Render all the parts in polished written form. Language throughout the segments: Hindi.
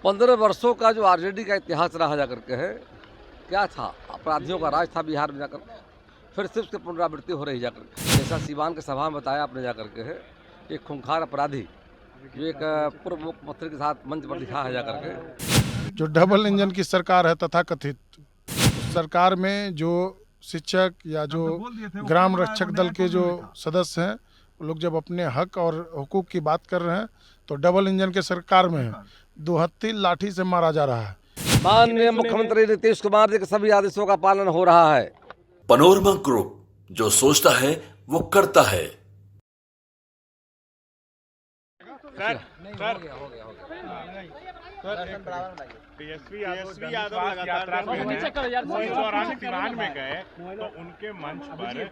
15 वर्षों का जो आरजेडी का इतिहास रहा जा करके है, क्या था, अपराधियों का राज था बिहार में जाकर, फिर से उसकी पुनरावृत्ति हो रही जाकर, जैसा सीवान के सभा में बताया आपने जाकर के है, एक खूंखार अपराधी जो एक पूर्व मुख्यमंत्री के साथ मंच पर लिखा है जाकर के, जो डबल इंजन की सरकार है तथाकथित, सरकार में जो शिक्षक या जो ग्राम रक्षक दल के जो सदस्य हैं, वो लोग जब अपने हक और हुकूक की बात कर रहे हैं तो डबल इंजन के सरकार में है, दो हत्थी लाठी से मारा जा रहा है। माननीय मुख्यमंत्री नीतीश कुमार जी के सभी आदेशों का पालन हो रहा है। पनोरमा ग्रुप, जो सोचता है वो करता है। तेजस्वी यादव लगातार सिवान में गए तो उनके मंच पर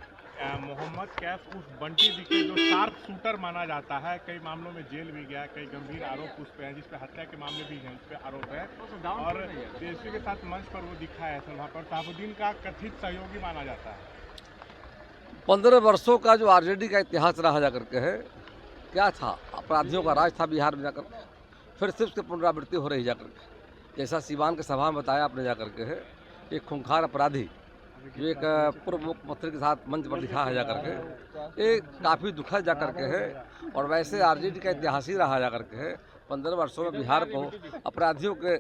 मोहम्मद कैफ उस बंटी जी के जो शार्प शूटर माना जाता है, कई मामलों में जेल भी गया, कई गंभीर आरोप उस पर हैं, जिस पर हत्या के मामले भी हैं, उस पर आरोप है, और तेजस्वी के साथ मंच पर वो दिखा है सभा पर, शहाबुद्दीन का कथित सहयोगी माना जाता है। 15 वर्षों का जो आरजेडी का इतिहास रहा जा करके है, क्या था, अपराधियों का राज था बिहार में जाकर, फिर से उसकी पुनरावृत्ति हो रही जाकर, जैसा सीवान के सभा में बताया आपने जाकर के है, एक खूंखार अपराधी जो एक पूर्व मुख्यमंत्री के साथ मंच पर लिखा है जाकर के, ये काफ़ी दुखद जा करके है। और वैसे आरजेडी का इतिहास ही रहा जा करके है, 15 वर्षों में बिहार को अपराधियों के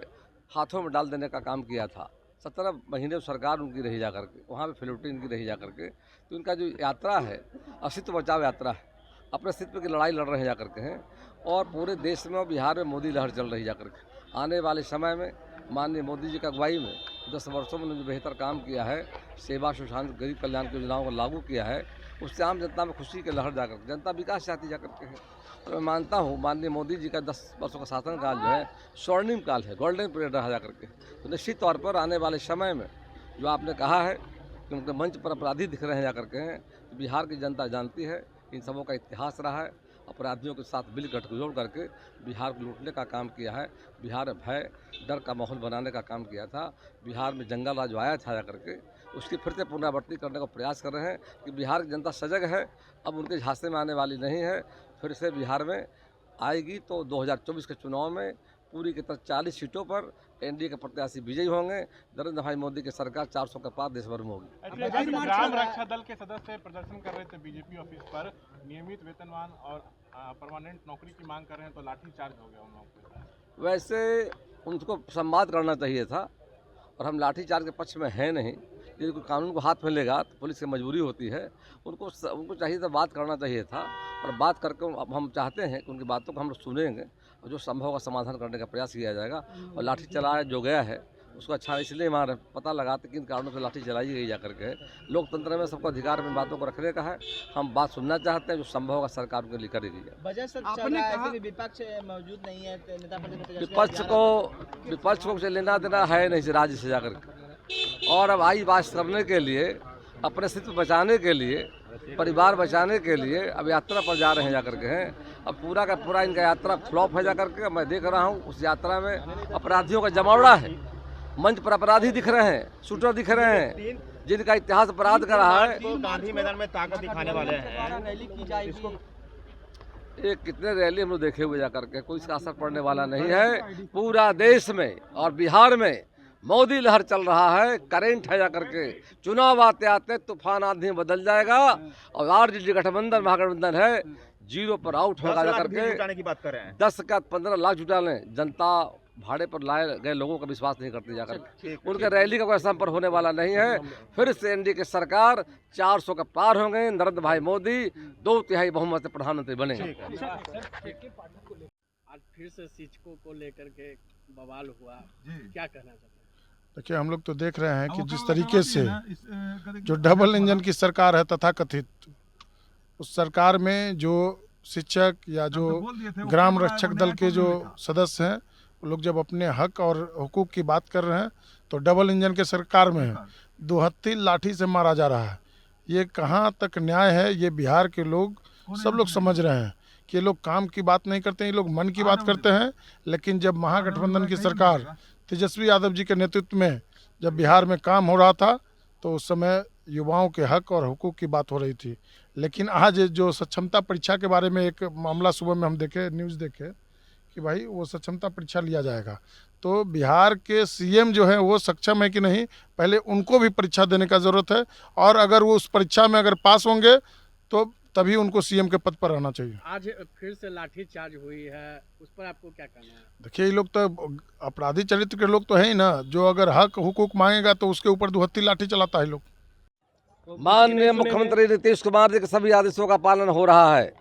हाथों में डाल देने का काम किया था। 17 महीने सरकार उनकी रही जा करके, वहाँ पे फिल्टी इनकी रही जा करके, तो इनका जो यात्रा है, अस्तित्व बचाव यात्रा है, अपने अस्तित्व की लड़ाई लड़ रहे जा करके हैं, और पूरे देश में और बिहार में मोदी लहर चल रही जा करके। आने वाले समय में माननीय मोदी जी की अगुवाई में 10 वर्षों में जो बेहतर काम किया है, सेवा सुशांत गरीब कल्याण की योजनाओं को लागू किया है, उससे आम जनता में खुशी की लहर जाकर, जनता विकास चाहती जा करके है। और मैं मानता हूँ माननीय मोदी जी का 10 वर्षों का शासनकाल जो है स्वर्णिम काल है, गोल्डन पीरियड रहा जा करके। तो निश्चित तौर पर आने वाले समय में जो आपने कहा है कि उनके मंच पर अपराधी दिख रहे हैं जा करके हैं, तो बिहार की जनता जानती है इन सबों का इतिहास रहा है। अपराधियों के साथ मिल गठजोड़ करके बिहार को लूटने का काम किया है, बिहार में भय डर का माहौल बनाने का काम किया था, बिहार में जंगल राज आया था जा करके, उसकी फिर से पुनरावृत्ति करने का प्रयास कर रहे हैं कि बिहार की जनता सजग है, अब उनके झांसे में आने वाली नहीं है, फिर से बिहार में आएगी। तो 2024 के चुनाव में पूरी की तरह 40 सीटों पर एनडीए के प्रत्याशी विजयी होंगे। नरेंद्र भाई मोदी की सरकार 400 के पार देश भर में होगी। ग्राम रक्षा दल के सदस्य प्रदर्शन कर रहे थे बीजेपी ऑफिस पर, नियमित वेतनमान और परमानेंट नौकरी की मांग कर रहे हैं, तो लाठीचार्ज हो गया उन लोगों के साथ। वैसे उनको संवाद करना चाहिए था, और हम लाठीचार्ज के पक्ष में हैं नहीं। यदि कोई कानून को हाथ में लेगा तो पुलिस की मजबूरी होती है, उनको चाहिए था, बात करना चाहिए था, और बात करके अब हम चाहते हैं कि उनकी बातों को हम लोग सुनेंगे और जो संभव का समाधान करने का प्रयास किया जाएगा। और लाठी चलाया जो गया है उसको अच्छा इसलिए हमारे पता लगाते किन कारणों से लाठी चलाई गई जा करके है। लोकतंत्र में सबको अधिकार में बातों को रखने का है, हम बात सुनना चाहते हैं, जो संभव होगा सरकार के लिए करेगी। विपक्ष मौजूद नहीं है, विपक्ष को लेना देना है नहीं राज्य से जाकर के, और अब आई बात करने के लिए, अपने अस्तित्व बचाने के लिए, परिवार बचाने के लिए अब यात्रा पर जा रहे हैं जाकर के हैं। अब पूरा का पूरा इनका यात्रा फ्लॉप है जाकर के। मैं देख रहा हूँ उस यात्रा में अपराधियों का जमावड़ा है, मंच पर अपराधी दिख रहे हैं, शूटर दिख रहे हैं, जिनका इतिहास अपराध का रहा है। गांधी मैदान में ताकत दिखाने वाले हैं, रैली की जाएगी। ये कितने रैली हम लोग देखे हुए जाकर के, कोई इसका असर पड़ने वाला नहीं है। पूरा देश में और बिहार में मोदी लहर चल रहा है, करेंट है जाकर के। चुनाव आते आते तूफान आंधी में बदल जाएगा, और आरजेडी गठबंधन महागठबंधन है, 0 पर आउट होगा जाकर के। की बात कर रहे हैं, 10 का 15 लाख जुटा लें, जनता भाड़े पर लाए गए लोगों का विश्वास नहीं करती जाकर के। उनके रैली का कोई संपर्क होने वाला नहीं है। फिर से एनडीए की सरकार 400 के पार होंगे, नरेंद्र भाई मोदी 2/3 बहुमत से प्रधानमंत्री बनेंगे। आज फिर से शिक्षकों को लेकर के बवाल हुआ, क्या कहना चाहते हैं? देखिए, हम लोग तो देख रहे हैं कि जिस तरीके से जो डबल इंजन की सरकार है तथाकथित, उस सरकार में जो शिक्षक या जो ग्राम रक्षक दल के जो सदस्य हैं, वो लोग जब अपने हक और हुकूक की बात कर रहे हैं तो डबल इंजन के सरकार में है, दो हत्थी लाठी से मारा जा रहा है। ये कहाँ तक न्याय है, ये बिहार के लोग सब लोग समझ रहे हैं कि ये लोग काम की बात नहीं करते हैं, ये लोग मन की बात करते हैं। लेकिन जब महागठबंधन की सरकार तेजस्वी यादव जी के नेतृत्व में जब बिहार में काम हो रहा था, तो उस समय युवाओं के हक और हुकूक की बात हो रही थी। लेकिन आज जो सक्षमता परीक्षा के बारे में एक मामला सुबह में हम देखे, न्यूज़ देखे कि भाई वो सक्षमता परीक्षा लिया जाएगा। तो बिहार के सीएम जो है वो सक्षम है कि नहीं, पहले उनको भी परीक्षा देने का ज़रूरत है, और अगर वो उस परीक्षा में अगर पास होंगे तो तभी उनको सीएम के पद पर रहना चाहिए। आज फिर से लाठीचार्ज हुई है, उस पर आपको क्या कहना है? देखिए, ये लोग तो अपराधी चरित्र के लोग तो है ही ना, जो अगर हक हुकूक मांगेगा तो उसके ऊपर दुहत्ती लाठी चलाता है लोग। माननीय मुख्यमंत्री नीतीश कुमार जी के सभी आदेशों का पालन हो रहा है,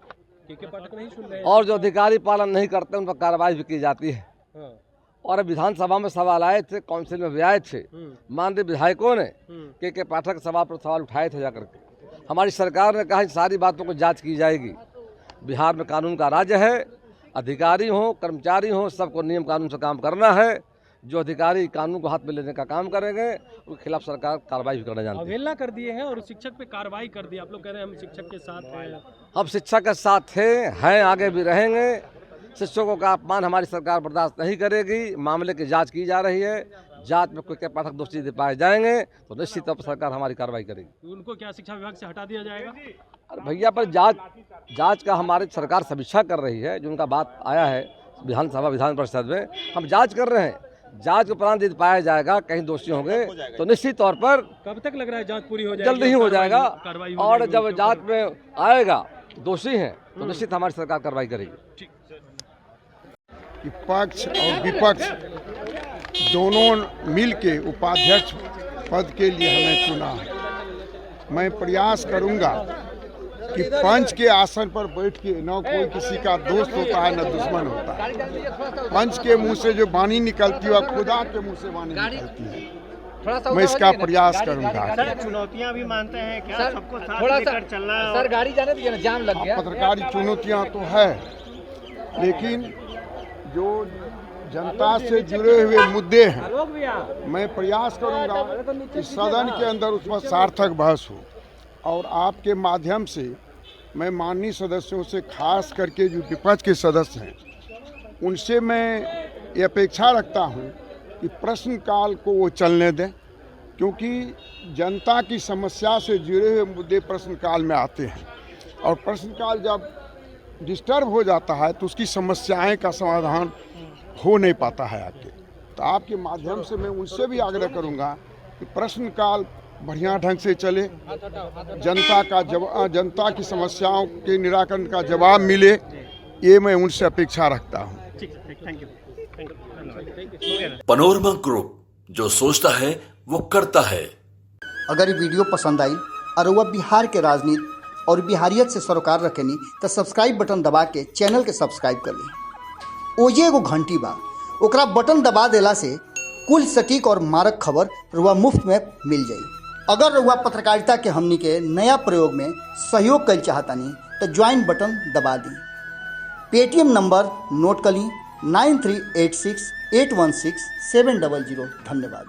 पाठक नहीं सुन रहे और जो अधिकारी पालन नहीं करते उन पर कार्रवाई भी की जाती है। और विधानसभा में सवाल आए थे, काउंसिल में भी आए थे, माननीय विधायकों ने के पाठक सभा पर सवाल उठाए थे जाकर के। हमारी सरकार ने कहा सारी बातों को जांच की जाएगी। बिहार में कानून का राज्य है, अधिकारी हो कर्मचारी हो सबको नियम कानून से काम करना है। जो अधिकारी कानून को हाथ में लेने का काम करेंगे उनके खिलाफ सरकार कार्रवाई भी करना जानती है। अवहेलना कर दिए हैं और शिक्षक पे कार्रवाई कर दी। आप लोग कह रहे हैं हम शिक्षक के साथ हैं। हम शिक्षक के साथ हैं, आगे भी रहेंगे। शिक्षकों का अपमान हमारी सरकार बर्दाश्त नहीं करेगी। मामले की जांच की जा रही है, जांच में कोई पाठक दोषी पाए जाएंगे तो निश्चित तौर पर सरकार हमारी कार्रवाई करेगी। उनको क्या शिक्षा विभाग से हटा दिया जाएगा? अरे भैया, पर जांच का हमारी सरकार समीक्षा कर रही है। जो उनका बात आया है विधान परिषद में, हम जांच कर रहे हैं। जांच के उपरांत यदि पाया जाएगा कहीं दोषी होंगे तो निश्चित तौर पर कब तक लग रहा है जांच पूरी हो जाएगी? जल्द ही हो जाएगा। और जब जाएगी जांच में आएगा दोषी हैं तो निश्चित हमारी सरकार कार्रवाई करेगी। पक्ष और विपक्ष दोनों मिलके उपाध्यक्ष पद के लिए हमें चुना है। मैं प्रयास करूंगा कि पंच के आसन पर बैठ के न कोई किसी का दोस्त होता है न दुश्मन होता है। पंच के मुंह से जो वाणी निकलती है खुदा के मुंह से वाणी निकलती है। मैं इसका प्रयास करूंगा। चुनौतियां भी मानते हैं क्या? सबको साथ लेकर चलना है। सर गाड़ी जाने दीजिए ना, जाम लग गया। पत्रकारी चुनौतियां तो है, लेकिन जो जनता से जुड़े हुए मुद्दे हैं मैं प्रयास करूंगा कि सदन के अंदर उस पर सार्थक बहस हो। और आपके माध्यम से मैं माननीय सदस्यों से, खास करके जो विपक्ष के सदस्य हैं, उनसे मैं ये अपेक्षा रखता हूं कि प्रश्नकाल को वो चलने दें, क्योंकि जनता की समस्या से जुड़े हुए मुद्दे प्रश्नकाल में आते हैं। और प्रश्नकाल जब डिस्टर्ब हो जाता है तो उसकी समस्याएं का समाधान हो नहीं पाता है आगे। तो आपके माध्यम से मैं उनसे भी आग्रह करूंगा कि प्रश्नकाल बढ़िया ढंग से चले, जनता की समस्याओं के निराकरण का जवाब मिले, ये मैं उनसे अपेक्षा रखता हूँ। पनोरमा ग्रुप, जो सोचता है वो करता है। अगर ये वीडियो पसंद आई और वह बिहार के राजनीति और बिहारियत से सरोकार रखेनी तो सब्सक्राइब बटन दबा के चैनल के सब्सक्राइब कर ली। ओजे एगो घंटी बा, ओकरा बटन दबा देला से कुल सटीक और मारक खबर रुआ मुफ्त में मिल जाई। अगर रुआ पत्रकारिता के हमनी के नया प्रयोग में सहयोग कर चाहतानी तो ज्वाइन बटन दबा दी। पेटीएम नंबर नोट कर ली 9386816700। धन्यवाद।